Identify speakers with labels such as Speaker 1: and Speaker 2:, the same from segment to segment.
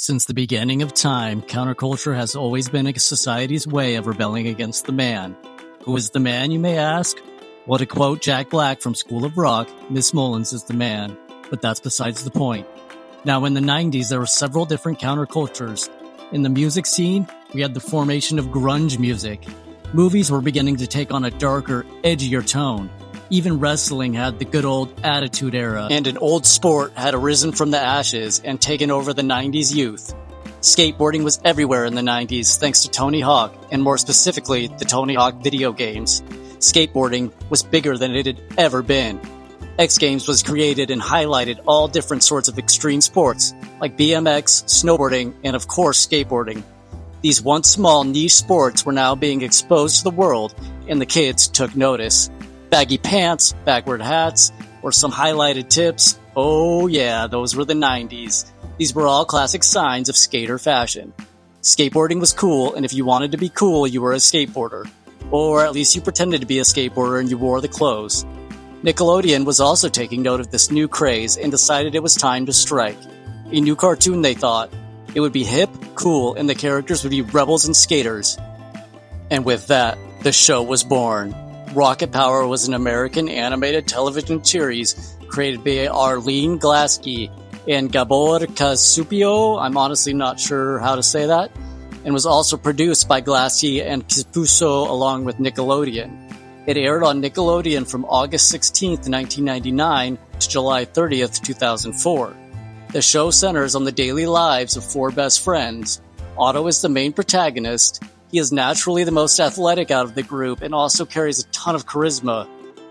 Speaker 1: Since the beginning of time, counterculture has always been a society's way of rebelling against the man. Who is the man, you may ask? Well, to quote Jack Black from School of Rock, Miss Mullins is the man. But that's besides the point. Now, in the 90s, there were several different countercultures. In the music scene, we had the formation of grunge music. Movies were beginning to take on a darker, edgier tone. Even wrestling had the good old Attitude Era, and an old sport had arisen from the ashes and taken over the 90s youth. Skateboarding was everywhere in the 90s thanks to Tony Hawk, and more specifically, the Tony Hawk video games. Skateboarding was bigger than it had ever been. X Games was created and highlighted all different sorts of extreme sports, like BMX, snowboarding, and of course skateboarding. These once small niche sports were now being exposed to the world, and the kids took notice. Baggy pants, backward hats, or some highlighted tips. Oh yeah, those were the 90s. These were all classic signs of skater fashion. Skateboarding was cool, and if you wanted to be cool, you were a skateboarder. Or at least you pretended to be a skateboarder and you wore the clothes. Nickelodeon was also taking note of this new craze and decided it was time to strike. A new cartoon, they thought. It would be hip, cool, and the characters would be rebels and skaters. And with that, the show was born. Rocket Power was an American animated television series created by Arlene Glaske and Gabor Casupio, I'm honestly not sure how to say that, and was also produced by Glaske and Capuzzo along with Nickelodeon. It aired on Nickelodeon from August 16th, 1999 to July 30th, 2004. The show centers on the daily lives of four best friends. Otto is the main protagonist. He is naturally the most athletic out of the group and also carries a ton of charisma.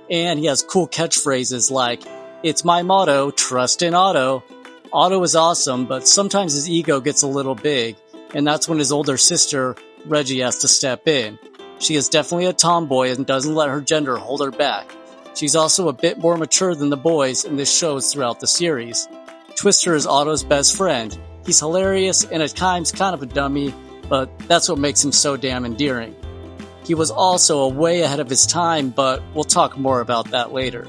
Speaker 1: And he has cool catchphrases like, "It's my motto, trust in Otto." Otto is awesome, but sometimes his ego gets a little big, and that's when his older sister, Reggie, has to step in. She is definitely a tomboy and doesn't let her gender hold her back. She's also a bit more mature than the boys, and this shows throughout the series. Twister is Otto's best friend. He's hilarious and at times kind of a dummy, but that's what makes him so damn endearing. He was also a way ahead of his time, but we'll talk more about that later.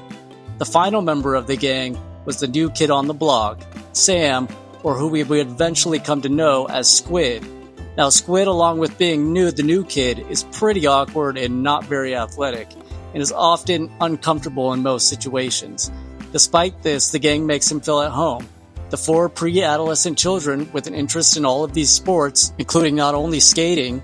Speaker 1: The final member of the gang was the new kid on the block, Sam, or who we would eventually come to know as Squid. Now, Squid, along with being the new kid, is pretty awkward and not very athletic, and is often uncomfortable in most situations. Despite this, the gang makes him feel at home. The four pre-adolescent children with an interest in all of these sports, including not only skating,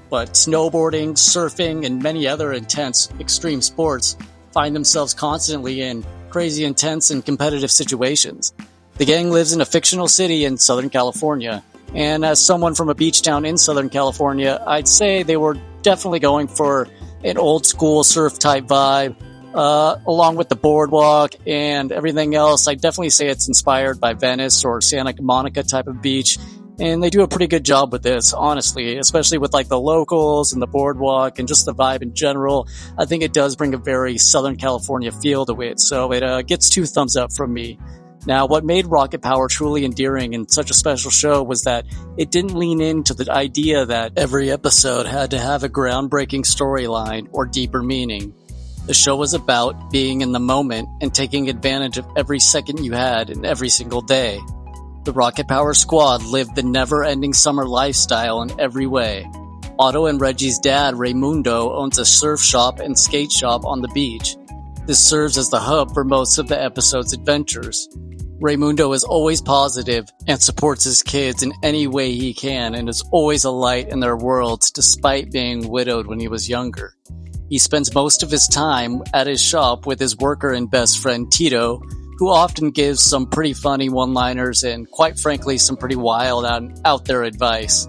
Speaker 1: but snowboarding, surfing, and many other intense extreme sports, find themselves constantly in crazy intense and competitive situations. The gang lives in a fictional city in Southern California, and as someone from a beach town in Southern California, I'd say they were definitely going for an old school surf type vibe. Along with the boardwalk and everything else, I definitely say it's inspired by Venice or Santa Monica type of beach, and they do a pretty good job with this, honestly, especially with like the locals and the boardwalk and just the vibe in general. I think it does bring a very Southern California feel to it, so it gets 2 thumbs up from me. Now, what made Rocket Power truly endearing and such a special show was that it didn't lean into the idea that every episode had to have a groundbreaking storyline or deeper meaning. The show was about being in the moment and taking advantage of every second you had and every single day. The Rocket Power squad lived the never-ending summer lifestyle in every way. Otto and Reggie's dad, Raimundo, owns a surf shop and skate shop on the beach. This serves as the hub for most of the episode's adventures. Raimundo is always positive and supports his kids in any way he can and is always a light in their worlds despite being widowed when he was younger. He spends most of his time at his shop with his worker and best friend Tito, who often gives some pretty funny one-liners and, quite frankly, some pretty wild and out there advice.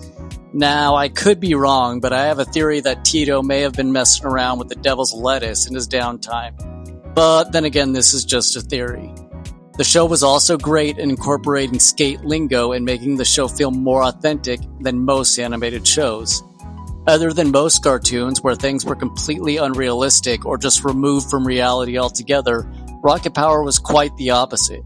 Speaker 1: Now, I could be wrong, but I have a theory that Tito may have been messing around with the devil's lettuce in his downtime. But then again, this is just a theory. The show was also great in incorporating skate lingo and making the show feel more authentic than most animated shows. Other than most cartoons where things were completely unrealistic or just removed from reality altogether, Rocket Power was quite the opposite.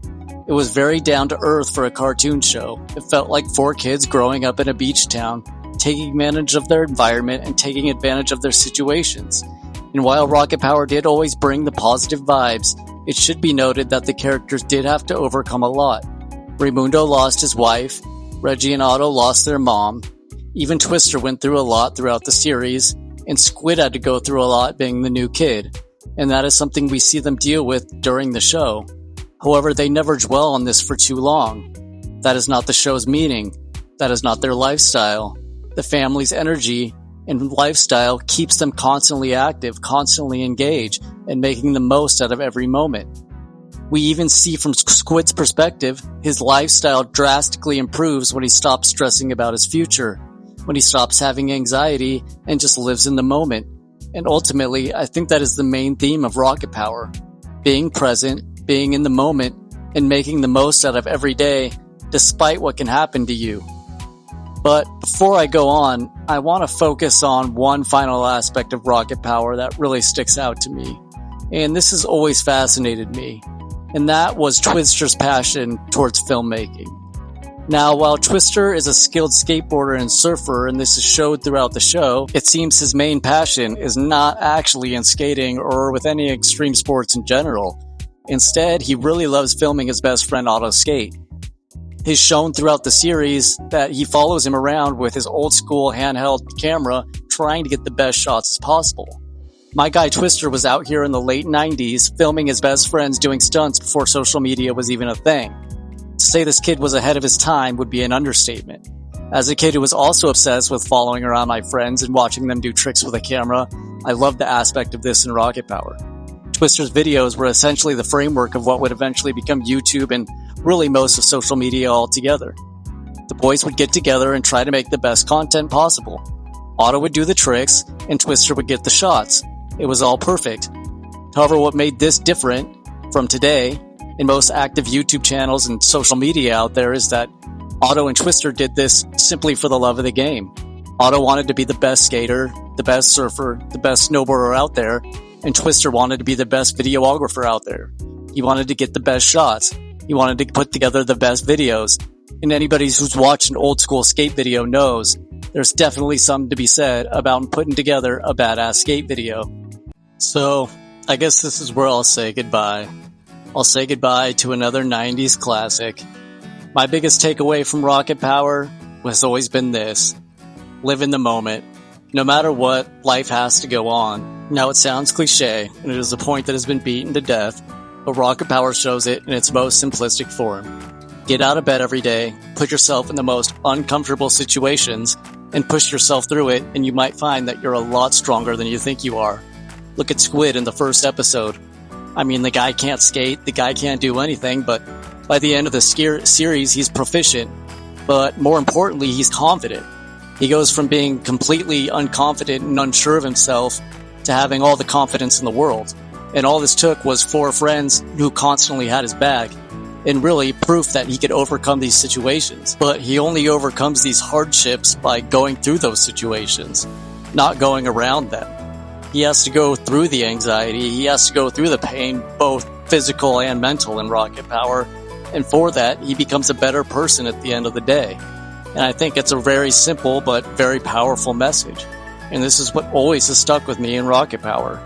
Speaker 1: It was very down to earth for a cartoon show. It felt like 4 kids growing up in a beach town, taking advantage of their environment and taking advantage of their situations. And while Rocket Power did always bring the positive vibes, it should be noted that the characters did have to overcome a lot. Raimundo lost his wife, Reggie and Otto lost their mom. Even Twister went through a lot throughout the series, and Squid had to go through a lot being the new kid, and that is something we see them deal with during the show. However, they never dwell on this for too long. That is not the show's meaning. That is not their lifestyle. The family's energy and lifestyle keeps them constantly active, constantly engaged, and making the most out of every moment. We even see from Squid's perspective, his lifestyle drastically improves when he stops stressing about his future, when he stops having anxiety and just lives in the moment. And ultimately, I think that is the main theme of Rocket Power. Being present, being in the moment, and making the most out of every day, despite what can happen to you. But before I go on, I want to focus on one final aspect of Rocket Power that really sticks out to me. And this has always fascinated me. And that was Twister's passion towards filmmaking. Now, while Twister is a skilled skateboarder and surfer, and this is showed throughout the show, it seems his main passion is not actually in skating or with any extreme sports in general. Instead, he really loves filming his best friend Otto skate. It's shown throughout the series that he follows him around with his old school handheld camera, trying to get the best shots as possible. My guy Twister was out here in the late 90s filming his best friends doing stunts before social media was even a thing. To say this kid was ahead of his time would be an understatement. As a kid who was also obsessed with following around my friends and watching them do tricks with a camera, I loved the aspect of this in Rocket Power. Twister's videos were essentially the framework of what would eventually become YouTube and really most of social media altogether. The boys would get together and try to make the best content possible. Otto would do the tricks, and Twister would get the shots. It was all perfect. However, what made this different from today in most active YouTube channels and social media out there is that Otto and Twister did this simply for the love of the game. Otto wanted to be the best skater, the best surfer, the best snowboarder out there, and Twister wanted to be the best videographer out there. He wanted to get the best shots. He wanted to put together the best videos. And anybody who's watched an old school skate video knows there's definitely something to be said about putting together a badass skate video. So, I guess this is where I'll say goodbye. I'll say goodbye to another 90s classic. My biggest takeaway from Rocket Power has always been this: live in the moment. No matter what, life has to go on. Now, it sounds cliche, and it is a point that has been beaten to death, but Rocket Power shows it in its most simplistic form. Get out of bed every day, put yourself in the most uncomfortable situations, and push yourself through it, and you might find that you're a lot stronger than you think you are. Look at Squid in the first episode. I mean, the guy can't skate, the guy can't do anything, but by the end of the series, he's proficient. But more importantly, he's confident. He goes from being completely unconfident and unsure of himself to having all the confidence in the world. And all this took was 4 friends who constantly had his back, and really proof that he could overcome these situations. But he only overcomes these hardships by going through those situations, not going around them. He has to go through the anxiety, he has to go through the pain, both physical and mental in Rocket Power, and for that, he becomes a better person at the end of the day. And I think it's a very simple but very powerful message. And this is what always has stuck with me in Rocket Power.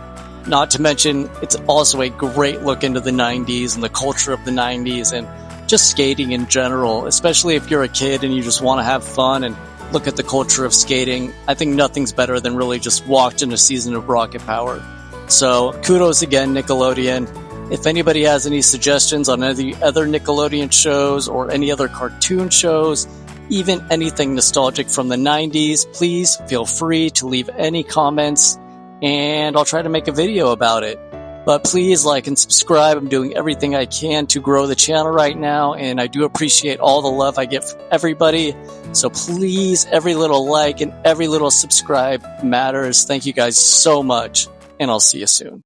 Speaker 1: Not to mention, it's also a great look into the 90s and the culture of the 90s and just skating in general, especially if you're a kid and you just want to have fun and look at the culture of skating. I think nothing's better than really just watching a season of Rocket Power. So kudos again, Nickelodeon. If anybody has any suggestions on any other Nickelodeon shows or any other cartoon shows, even anything nostalgic from the 90s, please feel free to leave any comments and I'll try to make a video about it. But please like and subscribe. I'm doing everything I can to grow the channel right now, and I do appreciate all the love I get from everybody. So please, every little like and every little subscribe matters. Thank you guys so much, and I'll see you soon.